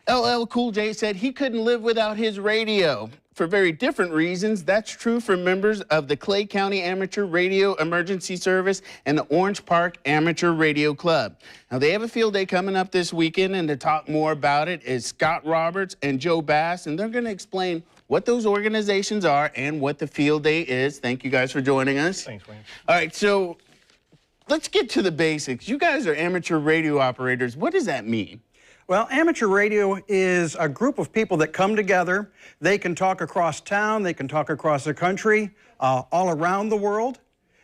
LL Cool J said he couldn't live without his radio. For very different reasons, that's true for members of the Clay County Amateur Radio Emergency Service and the Orange Park Amateur Radio Club. Now, they have a field day coming up this weekend, and to talk more about it is Scott Roberts and Joe Bass, and they're going to explain what those organizations are and what the field day is. Thank you guys for joining us. Thanks, Wayne. All right, so let's get to the basics. You guys are amateur radio operators. What does that mean? Well, amateur radio is a group of people that come together. They can talk across town, they can talk across the country, all around the world.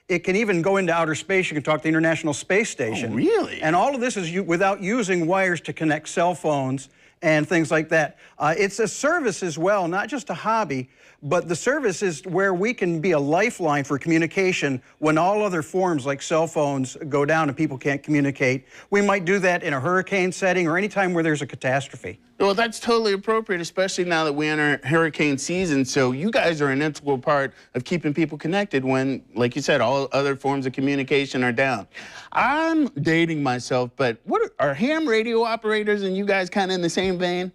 It can even go into outer space. You can talk to the International Space Station. Oh, really? And all of this is without using wires to connect cell phones and things like that. It's a service as well, not just a hobby, but the service is where we can be a lifeline for communication when all other forms like cell phones go down and people can't communicate. We might do that in a hurricane setting or any time where there's a catastrophe. Well, that's totally appropriate, especially now that we enter hurricane season. So you guys are an integral part of keeping people connected when, like you said, all other forms of communication are down. I'm dating myself, but what are ham radio operators and you guys kind of in the same vein?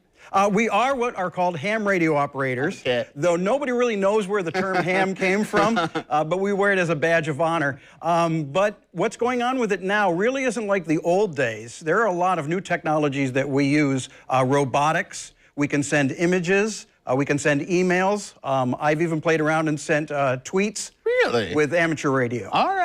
We are what are called ham radio operators, okay, though nobody really knows where the term ham came from, but we wear it as a badge of honor. But what's going on with it now really isn't like the old days. There are a lot of new technologies that we use. Robotics, we can send images, we can send emails. I've even played around and sent tweets. Really? With amateur radio. All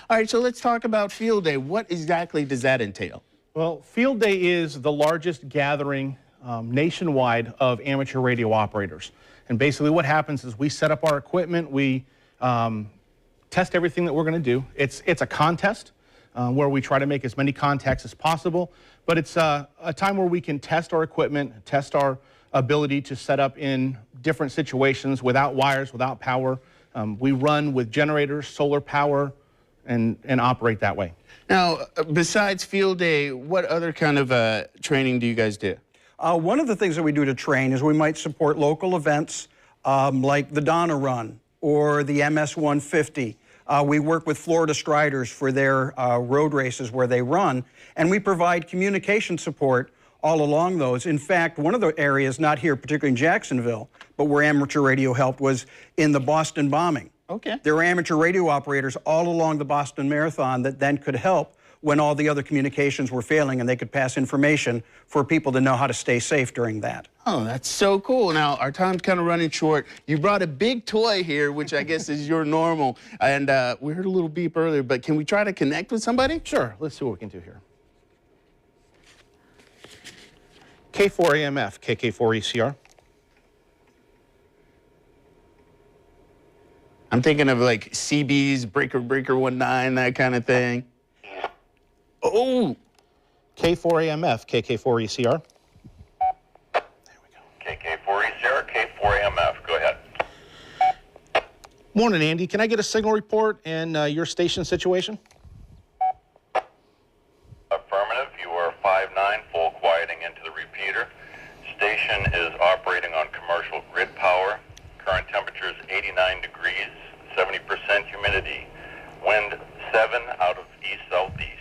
right, so let's talk about Field Day. What exactly does that entail? Well, Field Day is the largest gathering nationwide of amateur radio operators. And basically what happens is we set up our equipment, we test everything that we're going to do. It's a contest where we try to make as many contacts as possible, but it's a time where we can test our equipment, test our ability to set up in different situations without wires, without power. We run with generators, solar power, and operate that way. Now, besides Field Day, what other kind of training do you guys do? One of the things that we do to train is we might support local events like the Donna Run or the MS 150. We work with Florida Striders for their road races where they run, and we provide communication support all along those. In fact, one of the areas, not here, particularly in Jacksonville, but where amateur radio helped was in the Boston bombing. Okay. There were amateur radio operators all along the Boston Marathon that then could help when all the other communications were failing, and they could pass information for people to know how to stay safe during that. Oh, that's so cool. Now, our time's kind of running short. You brought a big toy here, which I guess is your normal, and we heard a little beep earlier, but can we try to connect with somebody? Sure, let's see what we can do here. K4AMF, KK4ECR. I'm thinking of like CB's, Breaker 19, that kind of thing. Oh! K4AMF, KK4ECR. There we go. KK4ECR, K4AMF. Go ahead. Morning, Andy. Can I get a signal report and your station situation? Affirmative. You are 5-9, full quieting into the repeater. Station is operating on commercial grid power. Current temperature is 89 degrees, 70% humidity. Wind 7 out of east-southeast.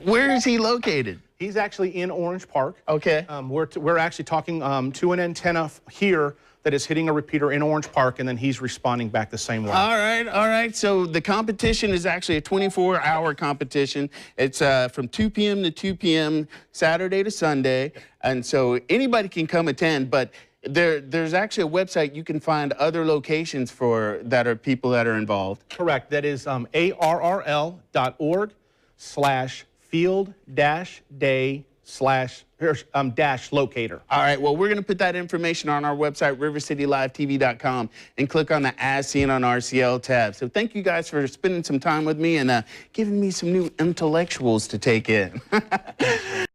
Where is he located? He's actually in Orange Park. Okay. We're actually talking to an antenna here that is hitting a repeater in Orange Park, and then he's responding back the same way. All right. So the competition is actually a 24-hour competition. It's from 2 p.m. to 2 p.m. Saturday to Sunday, and so anybody can come attend, but there's actually a website you can find other locations for that are people that are involved. Correct. That is arrl.org/field-day/locator. All right, well, we're going to put that information on our website, rivercitylivetv.com, and click on the As Seen on RCL tab. So thank you guys for spending some time with me and giving me some new intellectuals to take in.